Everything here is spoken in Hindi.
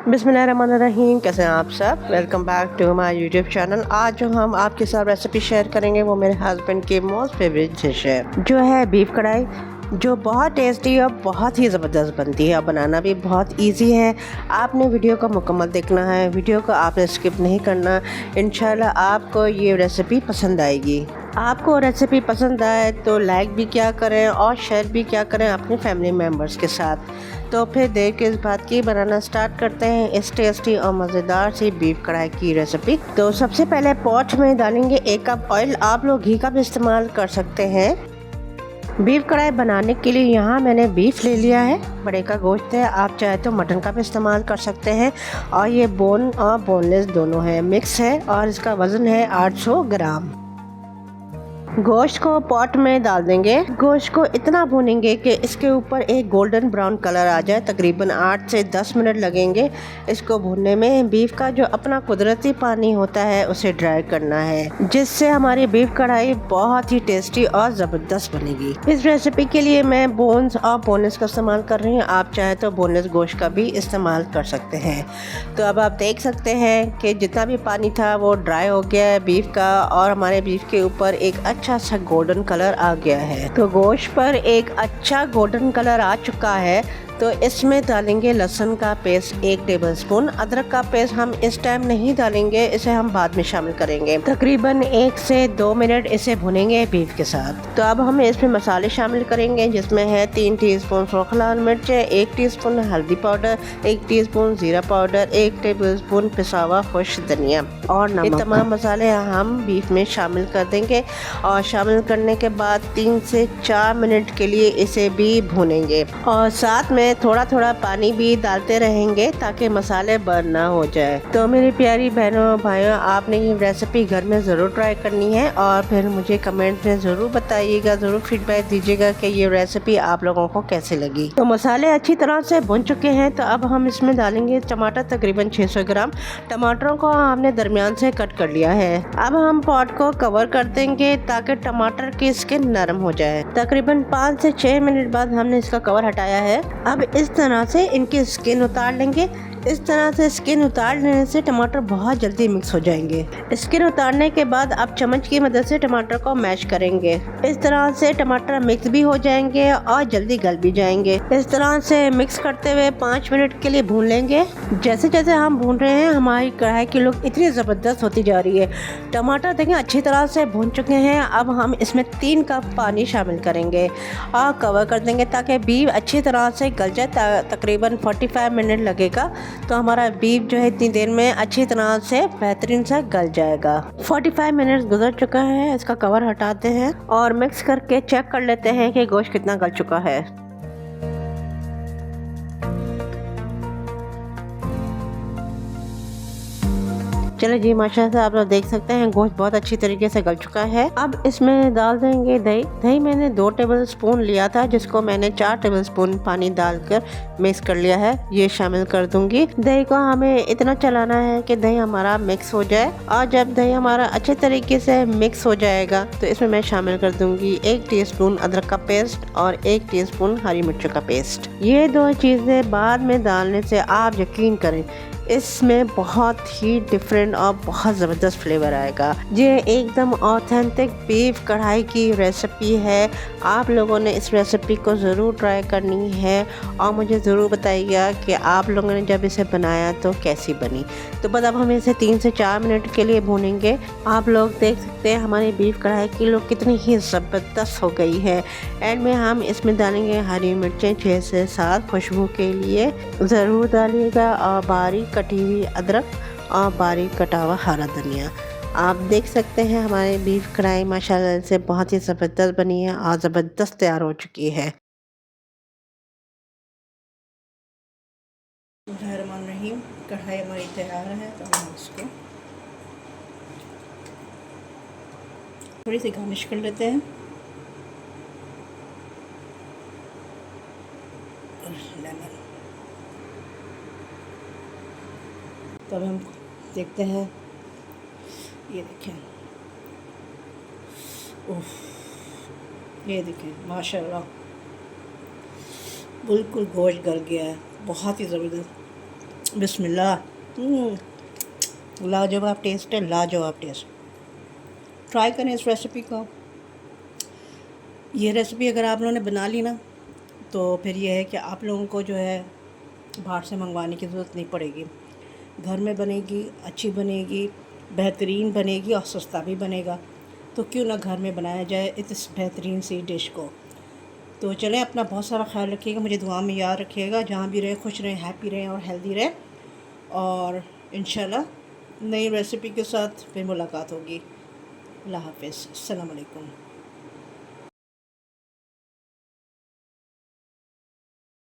बिस्मिल्लाहिर्रहमानिर्रहीम। कैसे हैं आप सब? Welcome back to my YouTube channel. आज जो हम आपके साथ रेसिपी शेयर करेंगे वो मेरे हस्बैंड की मोस्ट फेवरेट डिश है, जो है बीफ कढ़ाई, जो बहुत टेस्टी और बहुत ही ज़बरदस्त बनती है और बनाना भी बहुत इजी है। आपने वीडियो को मुकम्मल देखना है, वीडियो को आपने स्किप नहीं करना। इंशाल्लाह आपको ये रेसिपी पसंद आएगी। आपको रेसिपी पसंद आए तो लाइक भी क्या करें और शेयर भी क्या करें अपने फैमिली मेम्बर्स के साथ। तो फिर देर के इस बात की बनाना स्टार्ट करते हैं इस टेस्टी और मज़ेदार सी बीफ कढ़ाई की रेसिपी। तो सबसे पहले पॉट में डालेंगे 1 कप ऑयल। आप लोग घी का भी इस्तेमाल कर सकते हैं। बीफ कढ़ाई बनाने के लिए यहाँ मैंने बीफ ले लिया है, बड़े का गोश्त है। आप चाहे तो मटन का भी इस्तेमाल कर सकते हैं। और ये बोन और बोनलेस दोनों है, मिक्स है और इसका वज़न है 800 ग्राम। गोश्त को पॉट में डाल देंगे। गोश्त को इतना भूनेंगे कि इसके ऊपर एक गोल्डन ब्राउन कलर आ जाए। तकरीबन 8 से 10 मिनट लगेंगे इसको भूनने में। बीफ का जो अपना कुदरती पानी होता है उसे ड्राई करना है, जिससे हमारी बीफ कढ़ाई बहुत ही टेस्टी और ज़बरदस्त बनेगी। इस रेसिपी के लिए मैं बोन्स और बोनलेस का इस्तेमाल कर रही हूँ। आप चाहे तो बोनलेस गोश्त का भी इस्तेमाल कर सकते हैं। तो अब आप देख सकते हैं कि जितना भी पानी था वो ड्राई हो गया है बीफ का, और हमारे बीफ के ऊपर एक अच्छा सा गोल्डन कलर आ गया है। तो गोश्त पर एक अच्छा गोल्डन कलर आ चुका है। तो इसमें डालेंगे लहसुन का पेस्ट 1 टेबलस्पून। अदरक का पेस्ट हम इस टाइम नहीं डालेंगे, इसे हम बाद में शामिल करेंगे। तकरीबन 1 से 2 मिनट इसे भुनेंगे बीफ के साथ। तो अब हम इसमें मसाले शामिल करेंगे, जिसमें है 3 टीस्पून सूखी लाल मिर्च, 1 टीस्पून हल्दी पाउडर, 1 टीस्पून जीरा पाउडर, 1 टेबलस्पून पिसा हुआ खुश्क धनिया और नमक। ये तमाम मसाले हम बीफ में शामिल कर देंगे और शामिल करने के बाद 3 से 4 मिनट के लिए इसे भी भूनेंगे। और साथ में थोड़ा थोड़ा पानी भी डालते रहेंगे ताकि मसाले बर्न ना हो जाए। तो मेरी प्यारी बहनों भाइयों, आपने ये रेसिपी घर में ज़रूर ट्राई करनी है और फिर मुझे कमेंट में ज़रूर बताइएगा, ज़रूर फीडबैक दीजिएगा कि ये रेसिपी आप लोगों को कैसे लगी। तो मसाले अच्छी तरह से भुन चुके हैं। तो अब हम इसमें डालेंगे टमाटर, तकरीबन 600 ग्राम। टमाटरों को हमने दरमियान से कट कर लिया है। अब हम पॉट को कवर कर देंगे ताकि टमाटर की स्किन नरम हो जाए। तकरीबन 5 से 6 मिनट बाद हमने इसका कवर हटाया है। अब इस तरह से इनकी स्किन उतार लेंगे। इस तरह से स्किन उतार लेने से टमाटर बहुत जल्दी मिक्स हो जाएंगे। स्किन उतारने के बाद अब चम्मच की मदद से टमाटर को मैश करेंगे। इस तरह से टमाटर मिक्स भी हो जाएंगे और जल्दी गल भी जाएंगे। इस तरह से मिक्स करते हुए 5 मिनट के लिए भून लेंगे। जैसे जैसे हम भून रहे हैं हमारी कढ़ाई की लुक इतनी ज़बरदस्त होती जा रही है। टमाटर देखें अच्छी तरह से भून चुके हैं। अब हम इसमें 3 कप पानी शामिल करेंगे और कवर कर देंगे ताकि बीफ अच्छी तरह से गल जाए। तकरीबन 45 मिनट लगेगा। तो हमारा बीफ जो है इतनी देर में अच्छी तरह से बेहतरीन से गल जाएगा। 45 मिनट गुजर चुका है। इसका कवर हटाते हैं और मिक्स करके चेक कर लेते हैं कि गोश्त कितना गल चुका है। चलो जी, माशाल्लाह से आप लोग देख सकते हैं गोश्त बहुत अच्छी तरीके से गल चुका है। अब इसमें डाल देंगे दही। दही मैंने 2 टेबलस्पून लिया था, जिसको मैंने 4 टेबलस्पून पानी डालकर मिक्स कर लिया है। ये शामिल कर दूंगी। दही को हमें इतना चलाना है कि दही हमारा मिक्स हो जाए। और जब दही हमारा अच्छे तरीके से मिक्स हो जाएगा तो इसमें मैं शामिल कर दूंगी 1 टीस्पून अदरक का पेस्ट और 1 टीस्पून हरी मिर्चों का पेस्ट। ये 2 चीज़ें बाद में डालने से आप यकीन करें इसमें बहुत ही डिफरेंट और बहुत ज़बरदस्त फ्लेवर आएगा। ये एकदम ऑथेंटिक बीफ कढ़ाई की रेसिपी है। आप लोगों ने इस रेसिपी को ज़रूर ट्राई करनी है और मुझे ज़रूर बताइएगा कि आप लोगों ने जब इसे बनाया तो कैसी बनी। तो बस अब हम इसे 3 से 4 मिनट के लिए भूनेंगे। आप लोग देख सकते हैं हमारी बीफ कढ़ाई की लुक कितनी ही ज़बरदस्त हो गई है। एंड में हम इसमें डालेंगे हरी मिर्चें 6 से 7 खुशबू के लिए ज़रूर डालिएगा, और बारीक कटी हुई अदरक और बारीक कटा हुआ हरा धनिया। आप देख सकते हैं हमारी बीफ कढ़ाई माशाल्लाह से बहुत ही ज़बरदस्त बनी है और ज़बरदस्त तैयार हो चुकी है। बिस्मिल्लाहिर्रहमानिर्रहीम। कढ़ाई हमारी तैयार है। तो हम इसको थोड़ी सी गार्निश कर लेते हैं। लेमन। तो अब हम देखते हैं। ये देखें, उफ, ये देखें माशाल्लाह बिल्कुल गोश्त गल गया है, बहुत ही ज़बरदस्त। बिस्मिल्लाह। लाजवाब टेस्ट है, लाजवाब टेस्ट। ट्राई करें इस रेसिपी को। ये रेसिपी अगर आप लोगों ने बना ली ना तो फिर ये है कि आप लोगों को जो है बाहर से मंगवाने की ज़रूरत नहीं पड़ेगी। घर में बनेगी, अच्छी बनेगी, बेहतरीन बनेगी और सस्ता भी बनेगा। तो क्यों ना घर में बनाया जाए इस बेहतरीन सी डिश को। तो चलें, अपना बहुत सारा ख्याल रखिएगा, मुझे दुआ में याद रखिएगा। जहाँ भी रहें खुश रहें, हैप्पी रहें और हेल्दी रहें। और इंशाल्लाह नई रेसिपी के साथ फिर मुलाकात होगी। अल्लाह हाफ़िज़, अस्सलाम वालेकुम।